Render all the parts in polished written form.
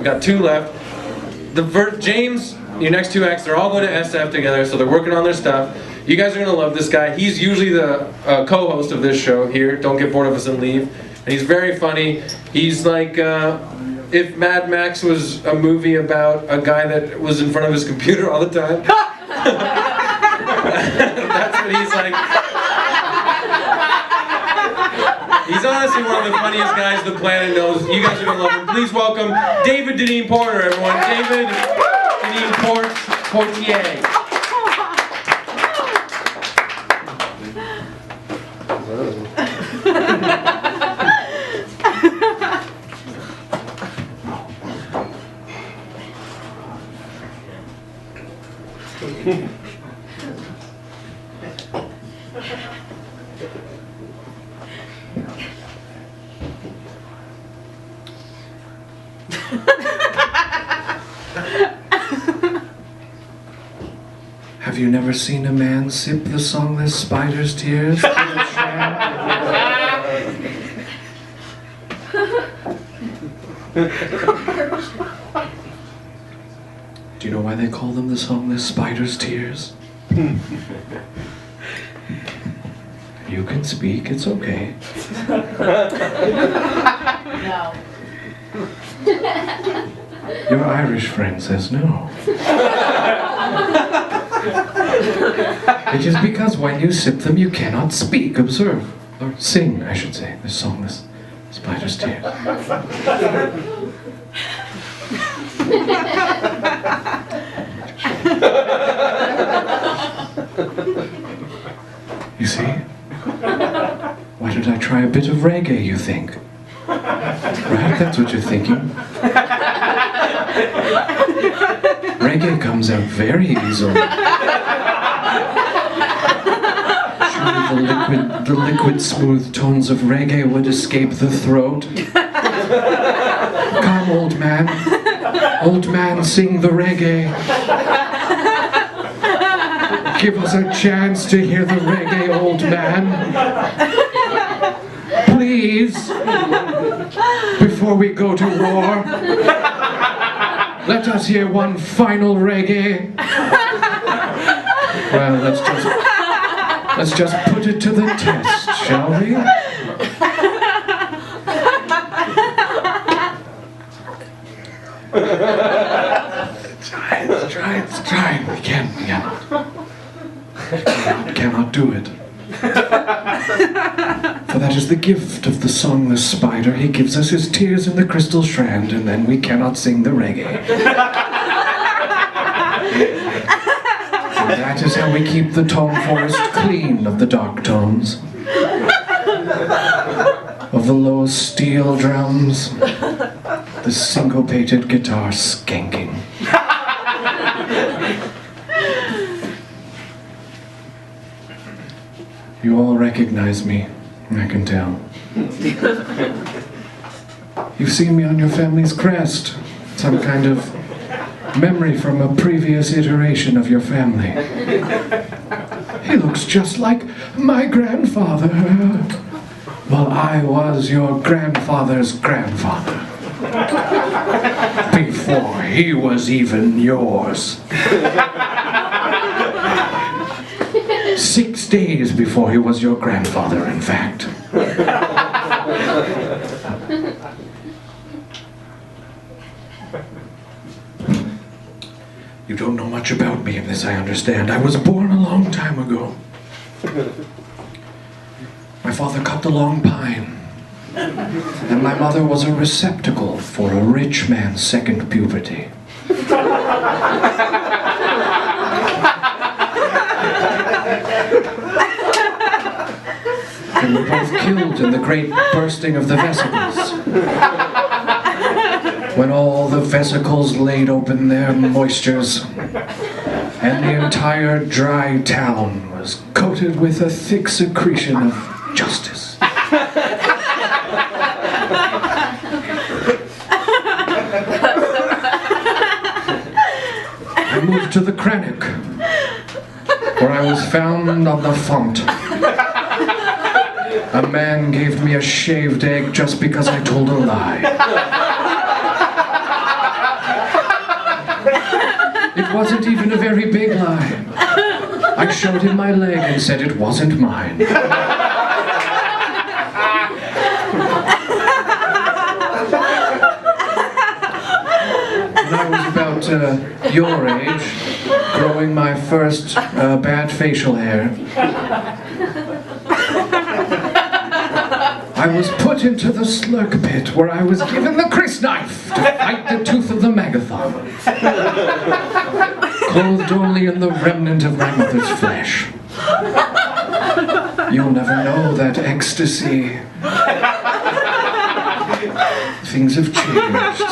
got 2 left. James, your next 2 acts, they're all going to SF together, so they're working on their stuff. You guys are going to love this guy. He's usually the co-host of this show here. Don't get bored of us and leave. And he's very funny. He's like, if Mad Max was a movie about a guy that was in front of his computer all the time. That's what he's like. He's honestly one of the funniest guys the planet knows. You guys are going to love him. Please welcome David Dineen-Porter, everyone. David Dineen-Porter. Have you never seen a man sip the songless spider's tears? Do you know why they call them the songless spider's tears? You can speak, it's okay. No. Your Irish friend says no. It is because when you sip them you cannot speak, observe, or sing, I should say, the songless spider's tears. You see? Why did I try a bit of reggae, you think? Right? That's what you're thinking. Reggae comes out very easily. Surely the liquid smooth tones of reggae would escape the throat. Come, old man. Old man, sing the reggae. Give us a chance to hear the reggae, old man. Please. Before we go to war, let us hear one final reggae. Well, let's just put it to the test, shall we? Let's try. We cannot do it. For that is the gift of the songless spider. He gives us his tears in the crystal strand, and then we cannot sing the reggae. And that is how we keep the tone forest clean of the dark tones, of the low steel drums, the syncopated guitar skanking. You all recognize me, I can tell. You've seen me on your family's crest, some kind of memory from a previous iteration of your family. He looks just like my grandfather. Well, I was your grandfather's grandfather. Before he was even yours. 6 days before he was your grandfather, in fact. You don't know much about me in this, I understand. I was born a long time ago. My father cut the long pine, and my mother was a receptacle for a rich man's second puberty. And were both killed in the great bursting of the vesicles. When all the vesicles laid open their moistures, and the entire dry town was coated with a thick secretion of justice. I moved to the Crannock, where I was found on the font. A man gave me a shaved egg just because I told a lie. wasn't even a very big lie. I showed him my leg and said it wasn't mine. When I was about your age, growing my first bad facial hair, I was put into the slurk pit where I was given the Chris knife to fight the tooth of the Magathon, clothed only in the remnant of my mother's flesh. You'll never know that ecstasy. Things have changed.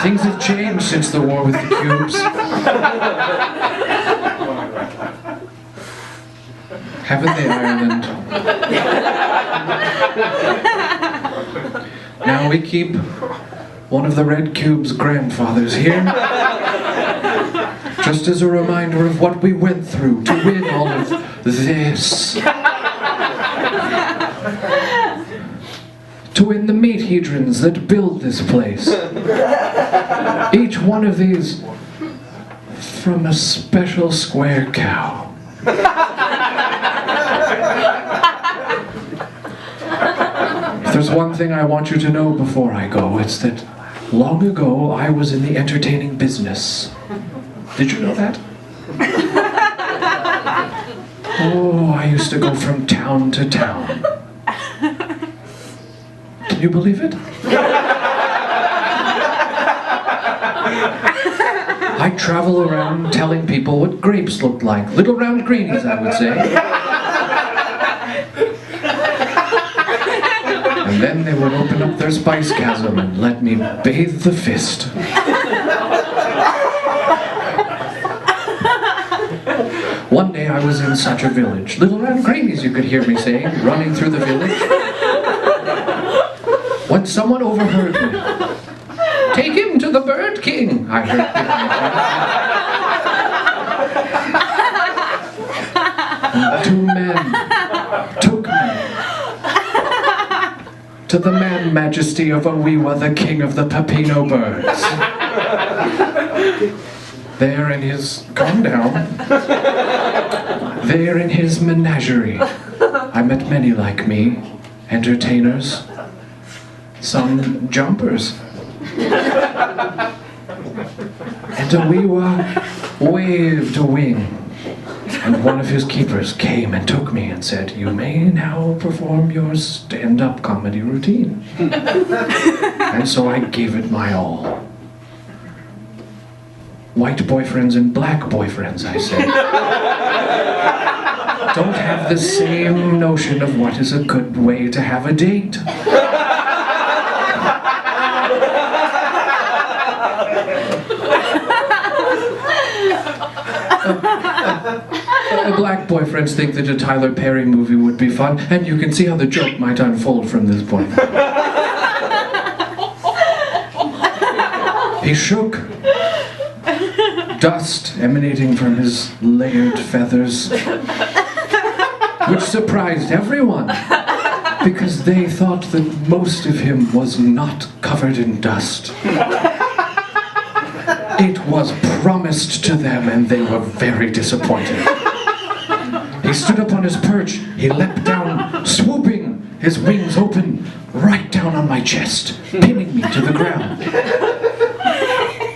Things have changed since the war with the cubes. Haven't they, Ireland? Now we keep one of the Red Cube's grandfathers here, just as a reminder of what we went through to win all of this. To win the meat hedrons that build this place. Each one of these from a special square cow. If there's one thing I want you to know before I go, it's that long ago I was in the entertaining business. Did you know that? Oh, I used to go from town to town. Can you believe it? I'd travel around telling people what grapes looked like. Little round greenies, I would say. And then they would open up their spice chasm and let me bathe the fist. One day I was in such a village. Little round greenies, you could hear me saying, running through the village. When someone overheard me. Take him to the Bird King, I heard behind me. And 2 men took me to the man-majesty of Awiwa, the king of the Pepino birds. There in his... calm down. There in his menagerie, I met many like me, entertainers, some jumpers. And Awiwa waved a wing, and one of his keepers came and took me and said, "You may now perform your stand-up comedy routine." And so I gave it my all. White boyfriends and black boyfriends, I said, don't have the same notion of what is a good way to have a date. Black boyfriends think that a Tyler Perry movie would be fun, and you can see how the joke might unfold from this point. He shook, dust emanating from his layered feathers, which surprised everyone, because they thought that most of him was not covered in dust. It was promised to them, and they were very disappointed. He stood up on his perch, he leapt down, swooping, his wings open, right down on my chest, pinning me to the ground.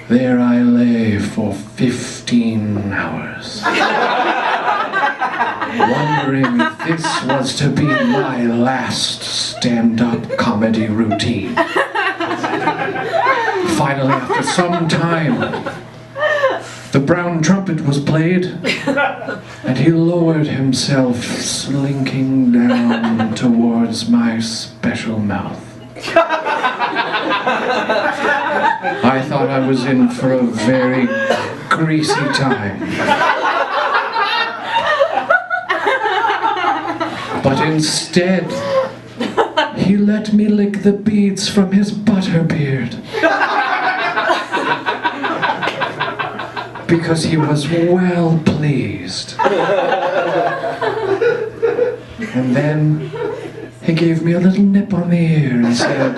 There I lay for 15 hours, wondering if this was to be my last stand-up comedy routine. Finally, after some time, the brown trumpet was played, and he lowered himself, slinking down towards my special mouth. I thought I was in for a very greasy time. But instead, he let me lick the beads from his butterbeard. Because he was well pleased. And then he gave me a little nip on the ear and said,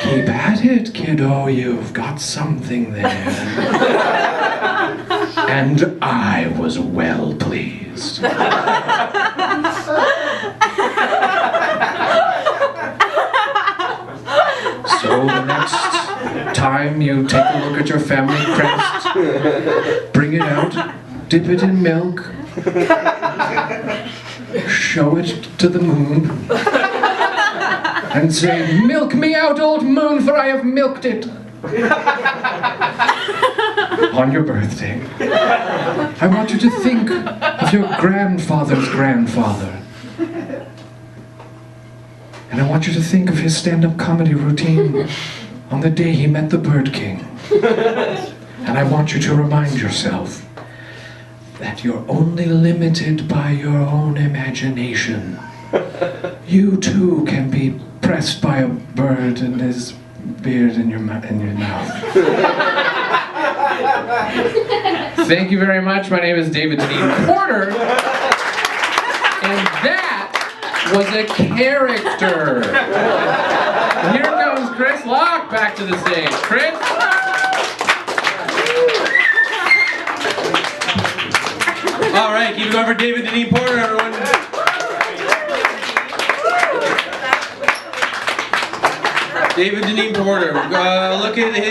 Keep at it, kiddo, you've got something there. And I was well pleased. So the next time you take a look at your family crest, bring it out, dip it in milk, show it to the moon, and say, "Milk me out, old moon, for I have milked it." On your birthday. I want you to think of your grandfather's grandfather. And I want you to think of his stand-up comedy routine on the day he met the Bird King. And I want you to remind yourself that you're only limited by your own imagination. You too can be pressed by a bird and his beard in your mouth. Thank you very much. My name is David Dineen-Porter. And that was a character. Here comes Chris Locke back to the stage. Chris? All right, keep it going for David Dineen-Porter, everyone. David Dineen-Porter. Look at his